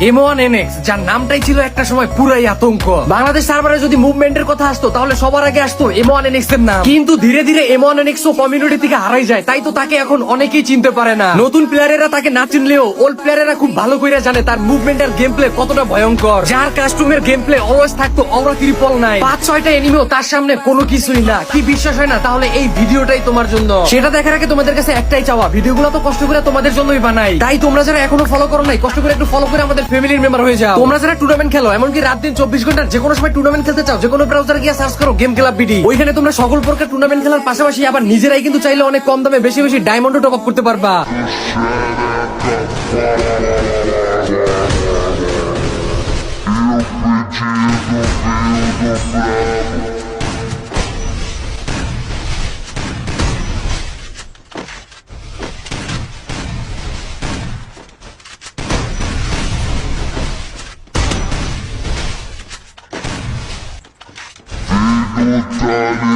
M1NX, যার নামটাই ছিল একটা সময় পুরাই আতঙ্ক। বাংলাদেশ সার্ভারে যদি মুভমেন্টের কথা আসতো তাহলে সবার আগে আসতো M1NX এর নাম। কিন্তু ধীরে ধীরে M1NX ও কমিউনিটি থেকে হারাই যায়, তাই তো তাকে এখন অনেকেই চিনতে পারে না। নতুন প্লেয়ারেরা তাকে না চিনলেও ওল্ড প্লেয়ারেরা খুব ভালো করে জানে তার মুভমেন্ট আর গেম প্লে কতটা ভয়ঙ্কর। যার কাস্টমের গেম প্লে অলওয়েজ থাকতো অরা ত্রিপল নাই, 5-6টা এনিমিও তার সামনে কোনো কিছুই না। কি বিশ্বাস হয় না? তাহলে এই ভিডিওটাই তোমার জন্য। সেটা দেখার আগে তোমাদের কাছে একটাই চাওয়া, ভিডিওগুলো তো কষ্ট করে তোমাদের জন্যই বানাই, তাই তোমরা যারা এখনো ফলো করো নাই, কষ্ট করে একটু ফলো করে আমাদের ফ্যামিলির মেম্বার হয়ে যাও। তোমরা যারা টুর্নামেন্ট খেলো, এমনকি রাত দিন 24 ঘন্টার যে কোনো সময় টুর্নামেন্ট খেলতে চাও, যে কোনো ব্রাউজারে গিয়ে সার্চ করো গেম ক্লাব বিডি। ওইখানে তোমরা সকল প্রকার টুর্নামেন্ট খেলার পাশাপাশি আবার নিজেরাই কিন্তু চাইলে অনেক কম দামে বেশি বেশি ডায়মন্ডও টপ আপ করতে পারবা। Italia.